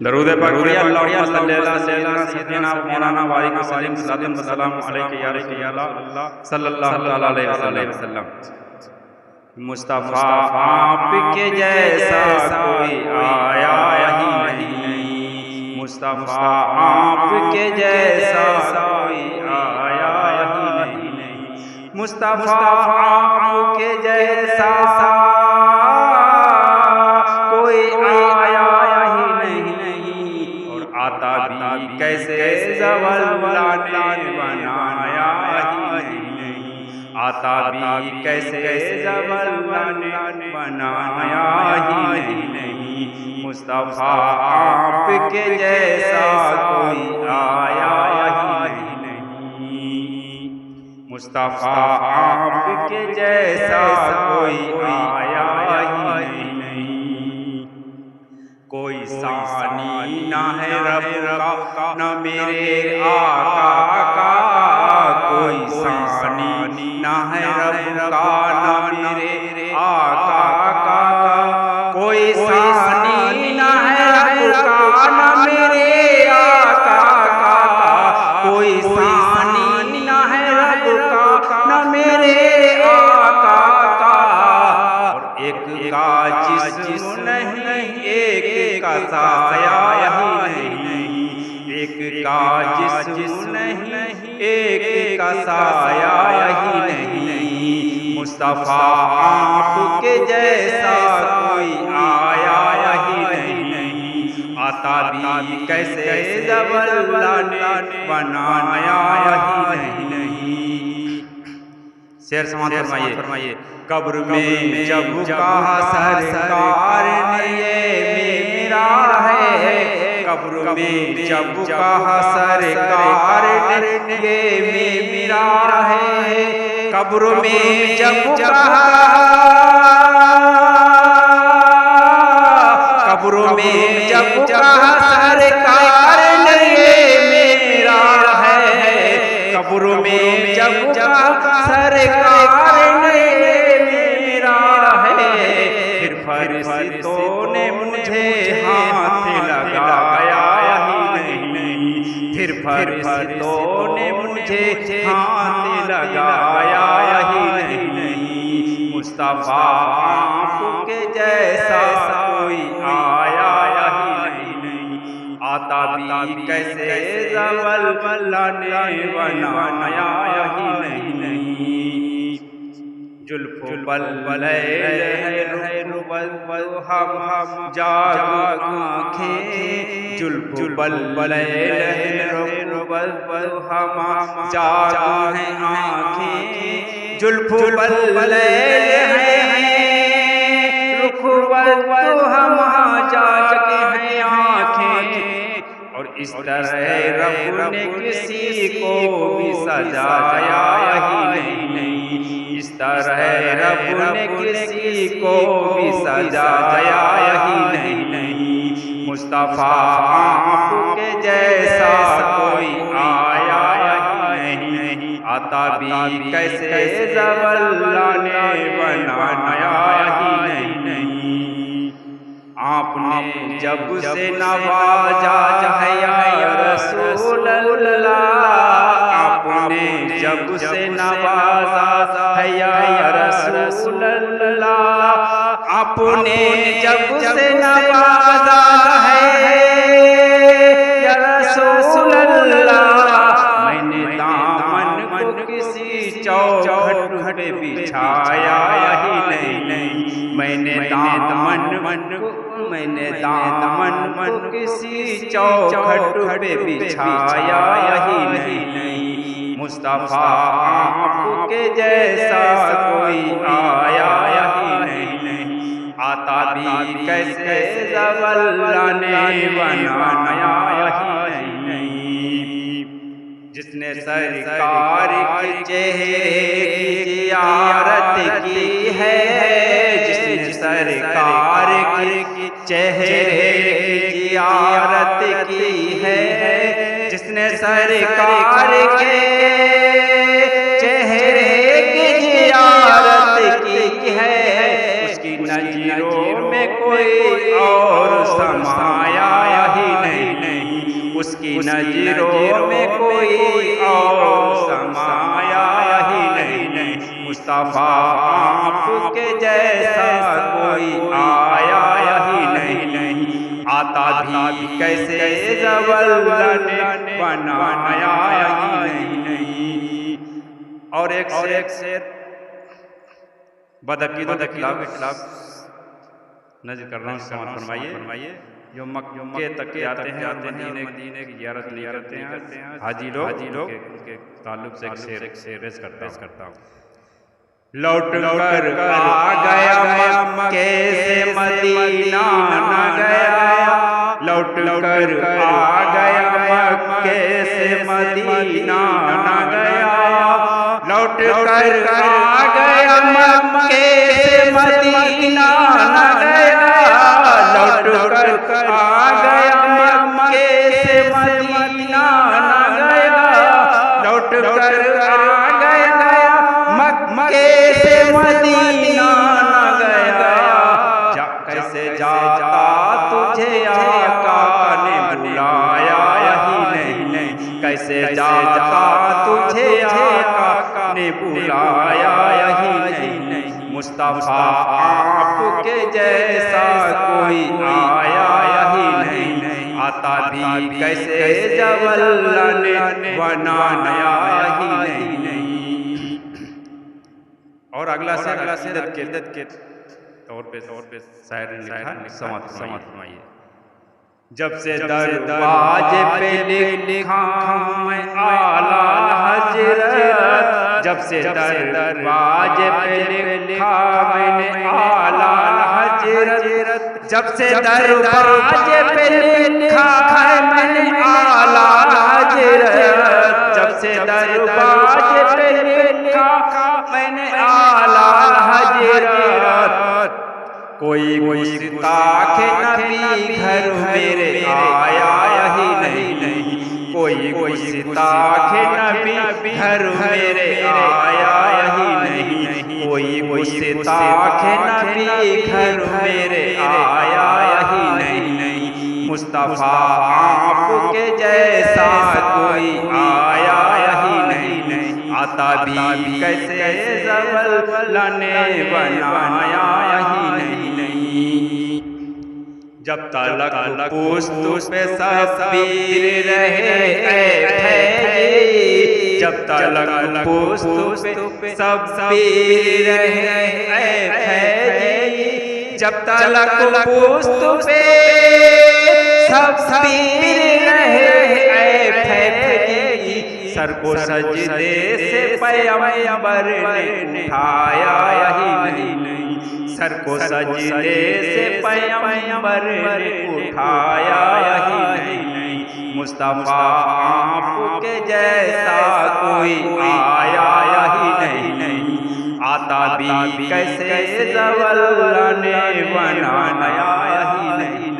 درود پاک پڑھیے اللہم صلی اللہ سیدنا مولانا وعلیکم السلام صلی اللہ علیہ یا رسول اللہ صلی اللہ علیہ وسلم۔ مصطفیٰ آپ کے جیسا کوئی آیا ہی نہیں، مصطفیٰ آپ کے جیسا کوئی آیا ہی نہیں، مصطفیٰ آپ کے جیسا کوئی آیا ہی نہیں، اور آتا بھی کیسے زوال نے بنایا ہی نہیں، آتا بھی کیسے زوال نے بنایا ہی نہیں، مصطفیٰ آپ کے جیسا کوئی آیا ہی نہیں، مصطفیٰ آپ کے جیسا کوئی آیا ہی نہیں، کوئی ثانی نہ ہے رب کا نہ میرے آقا کا، کوئی ثانی نہ ہے رب کا نہ میرے آقا کا، کوئی ثانی نہ ہے رب کا نہ میرے آقا کا، کوئی ثانی نہ ہے رب کا نہ میرے آقا کا، اور ایک کا جسم نہیں ایک کا سایہ ہی نہیں، ایک کا جسم نہیں ایک کا سایہ ہی نہیں، مصطفیٰ آپ کے جیسا کوئی آیا ہی نہیں، آتا بھی کیسے زوال نے بنایا ہی نہیں۔ شعر سماعت فرمائیے۔ قبر میں جب کہا سرکار نے یہ میرا ہے، قبر میں جب کہا سرکار نے یہ میرا ہے، قبر میں جب کہا، قبر میں جب کہا سرکار نے یہ میرا ہے، قبر میں جب کہا سرکار نے یہ میرا ہے، پھر فرشتوں نے مجھے ہاتھ لگایا ہی نہیں، پھر فرشتوں نے مجھے ہاتھ لگایا ہی نہیں، مصطفیٰ آپ کے جیسا کوئی آیا ہی نہیں، آتا بھی کیسے زوال نے بنایا ہی نہیں، زلف بلیل ہے روبل ہم جاگ آنکھیں، زلف بلیل ہے روبل ہم جاگ ہیں آنکھیں، زلف بلیل ہے رخ بل ہم جاگ ہیں آنکھیں، اور اس طرح رب نے کسی کو بھی سجایا ہی نہیں، اس طرح رب نے کسی کو بھی سجایا ہی نہیں، مصطفیٰ آپ کے جیسا کوئی آیا ہی نہیں، آتا بھی کیسے زوال نے بنایا ہی نہیں، آپ نے جب سے نوازا ہے یا رسول اللہ، آپ نے جب سے نوازا ہے یا رسول اللہ، آپ نے جب سے نوازا ہے یا رسول اللہ، میں نے دامن کو کسی چوکھٹ پہ بچھایا ہی نہیں، میں نے دامن کسی چوکھٹ پہ بچھایا ہی نہیں، مصطفیٰ آپ کے جیسا کوئی آیا ہی نہیں، آتا بھی کیسے زوال نے بنایا ہی نہیں، جس نے سرکار کے چہرے کی زیارت کی ہے، جس نے سرکار کے چہرے کی زیارت کی ہے، جس نے سرکار کے چہرے کی زیارت کی ہے، اس کی نظروں میں کوئی اور سمایا ہی نظروں میں کوئی اور سمایا ہی نہیں، مصطفیٰ آپ کے جیسا کوئی آیا ہی نہیں، آتا بھی کیسے زوال نے بنایا ہی نہیں۔ اور ایک شعر بدعقیدوں کے خلاف نظر کر رہا ہوں، سماعت فرمائیے۔ جو مکے تک آتے ہیں اور مدینے کی زیارت نہیں کرتے ہیں حاجی لوگ، ان کے تعلق سے ایک شعر پیش کرتا ہوں۔ لوٹ کر آ گیا مکے سے مدینہ نہ گیا، لوٹ کر آ گیا مکے سے مدینہ نہ گیا، لوٹ کر آ گیا مکے سے مدینہ نہ گیا، لوٹ کر آ گیا مکے سے مدینہ نہ گیا، لوٹ کر آ گیا مکے سے مدینہ نہ گیا، کیسے جاتا تجھے آقا نے بلایا ہی نہیں، کیسے جاتا تجھے آقا نے بلایا ہی نہیں، مصطفیٰ آپ کے جیسا کوئی آیا ہی نہیں، آتا بھی کیسے زوال نے بنایا ہی نہیں۔ اور اگلا عقیدت کے طور پہ شاعر نے لکھا، سماعت فرمائیے۔ جب سے دروازے پہ لکھا میں اعلیٰ حضرت، جب سے دروازے پہ لکھا میں نے اعلیٰ حضرت، جب سے دروازے پہ لکھا میں نے اعلیٰ حضرت، جب سے دروازے پہ لکھا میں نے اعلیٰ حضرت، کوئی گستاخ نبی گھر میرے آیا ہی نہیں، کوئی گستاخ نبی گھر میرے آیا ہی نہیں، کوئی گستاخ نبی گھر میرے آیا ہی نہیں، مصطفیٰ آپ کے جیسا کوئی آیا ہی نہیں، آتا بھی کیسے زوال نے بنایا ہی نہیں۔ جب تلک پشت پہ شبیر رہے اے بھائی، جب تلک پشت پہ شبیر رہے اے بھائی، جب تلک پشت پہ شبیر رہے اے بھائی، سر کو سجدے سے پیغمبر نے اٹھایا ہی نہیں، سر کو سجدے سے پیغمبر نے اٹھایا ہی نہیں، مصطفیٰ آپ کے جیسا کوئی آیا ہی نہیں، آتا بھی کیسے زوال نے بنایا ہی نہیں۔